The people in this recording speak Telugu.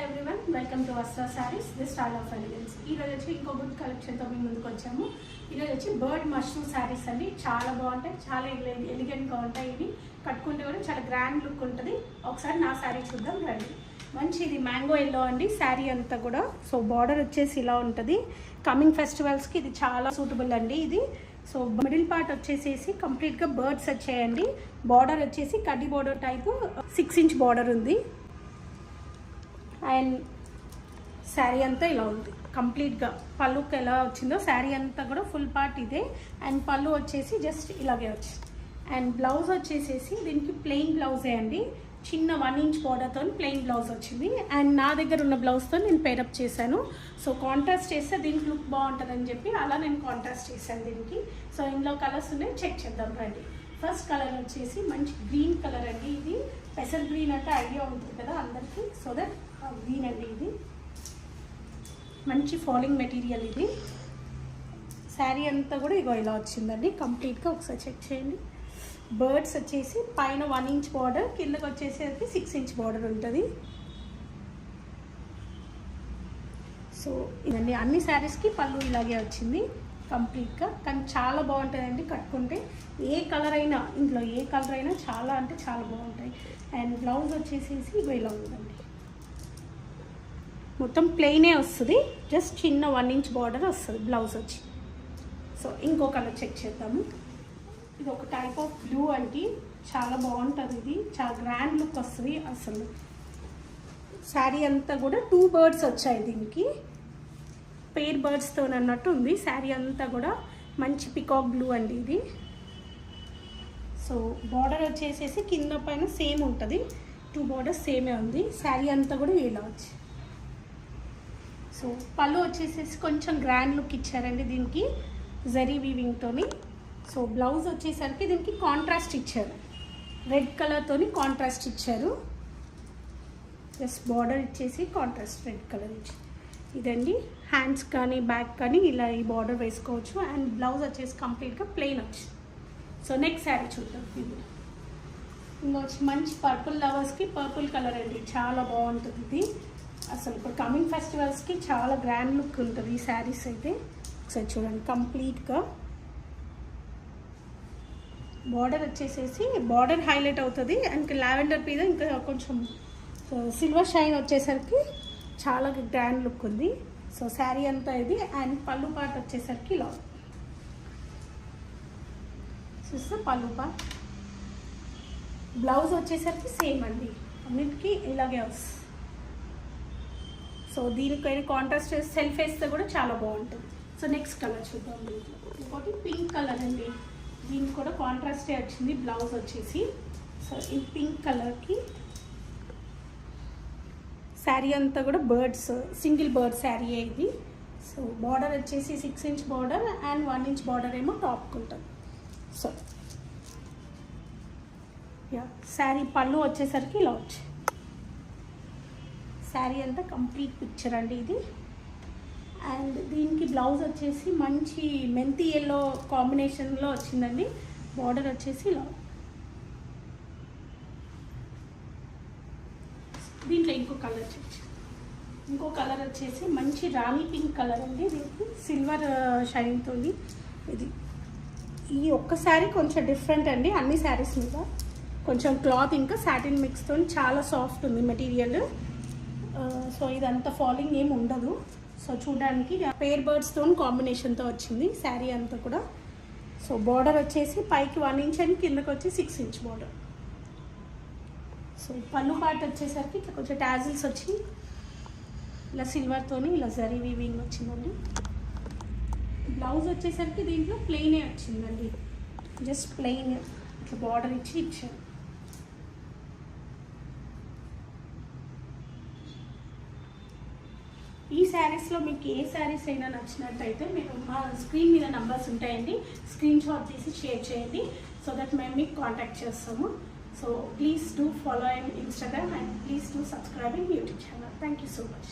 Everyone, welcome to Asra sarees the style of elegance. ఈరోజు వచ్చి ఇంకో గుడ్ కలెక్షన్తో మీ ముందుకు వచ్చాము. ఈరోజు వచ్చి బర్డ్ మష్రూమ్ శారీస్ అండి. చాలా బాగుంటాయి, చాలా ఎలిగెంట్గా ఉంటాయి. ఇవి కట్టుకుంటే కూడా చాలా గ్రాండ్ లుక్ ఉంటుంది. ఒకసారి నా శారీ చూద్దాం రండి. మంచి ఇది మ్యాంగో ఎల్లో అండి శారీ అంతా కూడా. సో బార్డర్ వచ్చేసి ఇలా ఉంటుంది. కమింగ్ ఫెస్టివల్స్కి ఇది చాలా సూటబుల్ అండి ఇది. సో మిడిల్ పార్ట్ వచ్చేసేసి కంప్లీట్గా బర్డ్స్ వచ్చాయండి. బార్డర్ వచ్చేసి కడ్డీ బార్డర్ టైపు 6 ఇంచ్ బార్డర్ ఉంది. అండ్ శారీ అంతా ఇలా ఉంది కంప్లీట్గా. పళ్ళుకి ఎలా వచ్చిందో శారీ అంతా కూడా ఫుల్ పార్ట్ ఇదే. అండ్ పళ్ళు వచ్చేసి జస్ట్ ఇలాగే వచ్చింది. అండ్ బ్లౌజ్ వచ్చేసేసి దీనికి ప్లెయిన్ బ్లౌజే అండి. చిన్న 1 ఇంచ్ బార్డర్తో ప్లెయిన్ బ్లౌజ్ వచ్చింది. అండ్ నా దగ్గర ఉన్న బ్లౌజ్తో నేను పేరప్ చేశాను. సో కాంట్రాస్ట్ చేస్తే దీనికి లుక్ బాగుంటుందని చెప్పి అలా నేను కాంట్రాస్ట్ చేశాను దీనికి. సో ఇందులో కలర్స్ ఉన్నాయి, చెక్ చేద్దాం రండి. ఫస్ట్ కలర్ వచ్చేసి మంచి గ్రీన్ కలర్ అండి. ఇది పెసర్ గ్రీన్ అంటే ఐడియా ఉంటుంది కదా అందరికీ. సో దట్ గ్రీన్ అండి. ఇది మంచి ఫాలింగ్ మెటీరియల్. ఇది శారీ అంతా కూడా ఇగో ఇలా వచ్చిందండి కంప్లీట్గా. ఒకసారి చెక్ చేయండి. బర్డ్స్ వచ్చేసి పైన 1 ఇంచ్ బార్డర్, కిందకి వచ్చేసరికి 6 ఇంచ్ బార్డర్ ఉంటుంది. సో ఇదండి అన్ని శారీస్కి పళ్ళు ఇలాగే వచ్చింది కంప్లీట్గా. కానీ చాలా బాగుంటుందండి కట్టుకుంటే. ఏ కలర్ అయినా, ఇంట్లో ఏ కలర్ అయినా చాలా అంటే చాలా బాగుంటాయి. అండ్ బ్లౌజ్ వచ్చేసేసి ఇగో ఇలా ఉందండి. మొత్తం ప్లెయినే వస్తుంది, జస్ట్ చిన్న 1 ఇంచ్ బార్డర్ వస్తుంది బ్లౌజ్ వచ్చి. సో ఇంకో కలర్ చెక్ చేద్దాము. ఇది ఒక టైప్ ఆఫ్ బ్లూ అండి. చాలా బాగుంటుంది ఇది. చాలా గ్రాండ్ లుక్ వస్తుంది అసలు. శారీ అంతా కూడా 2 బర్డ్స్ వచ్చాయి దీనికి. పేర్ బర్డ్స్తో అన్నట్టు ఉంది శారీ అంతా కూడా. మంచి పికాక్ బ్లూ అండి ఇది. సో బార్డర్ వచ్చేసేసి కింద పైన సేమ్ ఉంటుంది. 2 బార్డర్స్ సేమే ఉంది. శారీ అంతా కూడా ఇలా వచ్చి. సో పళ్ళు వచ్చేసేసి కొంచెం గ్రాండ్ లుక్ ఇచ్చారండి దీనికి జరీ వీవింగ్తోని. సో బ్లౌజ్ వచ్చేసరికి దీనికి కాంట్రాస్ట్ ఇచ్చారు, రెడ్ కలర్తోని కాంట్రాస్ట్ ఇచ్చారు. జస్ట్ బార్డర్ ఇచ్చేసి కాంట్రాస్ట్ రెడ్ కలర్ ఇచ్చారు. ఇదండి హ్యాండ్స్ కానీ బ్యాక్ కానీ ఇలా ఈ బార్డర్ వేసుకోవచ్చు. అండ్ బ్లౌజ్ వచ్చేసి కంప్లీట్గా ప్లెయిన్ వచ్చింది. సో నెక్స్ట్ శారీ చూద్దాం. ఇందులో వచ్చి మంచి పర్పుల్ లవర్స్కి పర్పుల్ కలర్ అండి. చాలా బాగుంటుంది ఇది అసలు. ఇప్పుడు కమింగ్ ఫెస్టివల్స్కి చాలా గ్రాండ్ లుక్ ఉంటుంది ఈ శారీస్ అయితే. ఒకసారి చూడండి కంప్లీట్గా. బార్డర్ వచ్చేసేసి బార్డర్ హైలైట్ అవుతుంది. అండ్ లావెండర్ మీద ఇంకా కొంచెం సిల్వర్ షైన్ వచ్చేసరికి చాలా గ్రాండ్ లుక్ ఉంది. సో శారీ అంతా ఇది. అండ్ పళ్ళు పార్ట్ వచ్చేసరికి ఇలా చూస్తే పళ్ళు పార్ట్. బ్లౌజ్ వచ్చేసరికి సేమ్ అండి, అన్నిటికీ ఇలాగే వస్తుంది. సో దీనికైనా కాంట్రాస్ట్ సెల్ఫ్ వేస్తే కూడా చాలా బాగుంటుంది. సో నెక్స్ట్ కలర్ చూద్దాం. ఇంకోటి పింక్ కలర్ అండి. దీనికి కూడా కాంట్రాస్టే వచ్చింది బ్లౌజ్ వచ్చేసి. సో ఈ పింక్ కలర్కి శారీ అంతా కూడా బర్డ్స్, సింగిల్ బర్డ్ శారీ ఇది. సో బార్డర్ వచ్చేసి 6 inch border and 1 inch border ఏమో టాప్కి ఉంటుంది. సో యా శారీ పళ్ళు వచ్చేసరికి ఇలా వచ్చి. శారీ అంతా కంప్లీట్ పిక్చర్ అండి ఇది. అండ్ దీనికి బ్లౌజ్ వచ్చేసి మంచి మెంతి ఎల్లో కాంబినేషన్లో వచ్చిందండి. బార్డర్ వచ్చేసి ఇలా. దీంట్లో ఇంకో కలర్ వచ్చేసి, ఇంకో కలర్ వచ్చేసి మంచి రాణి పింక్ కలర్ అండి. దీనికి సిల్వర్ షైన్తో ఇది. ఈ ఒక్క శారీ కొంచెం డిఫరెంట్ అండి అన్ని శారీస్ మీద. కొంచెం క్లాత్ ఇంకా సాటిన్ మిక్స్తో చాలా సాఫ్ట్ ఉంది మెటీరియల్. సో ఇదంతా ఫాలింగ్ ఏమి ఉండదు. సో చూడడానికి పేర్ బర్డ్స్తో కాంబినేషన్తో వచ్చింది శారీ అంతా కూడా. సో బార్డర్ వచ్చేసి పైకి 1 ఇంచ్ అని కిందకి వచ్చి 6 ఇంచ్ బార్డర్. సో పళ్ళు పార్ట్ వచ్చేసరికి ఇట్లా కొంచెం టాజిల్స్ వచ్చి ఇలా సిల్వర్తోని ఇలా జరీ వీవింగ్ వచ్చిందండి. బ్లౌజ్ వచ్చేసరికి దీంట్లో ప్లెయినే వచ్చిందండి, జస్ట్ ప్లెయిన్ ఇట్లా బార్డర్ ఇచ్చి ఇచ్చారు. ఈ శారీస్లో మీకు ఏ శారీస్ అయినా నచ్చినట్టయితే మీరు మా స్క్రీన్ మీద నంబర్స్ ఉంటాయండి, స్క్రీన్ షాట్ తీసి షేర్ చేయండి. సో దట్ మేము మీకు కాంటాక్ట్ చేస్తాము. So please do follow in Instagram and please do subscribe in YouTube channel. Thank you so much.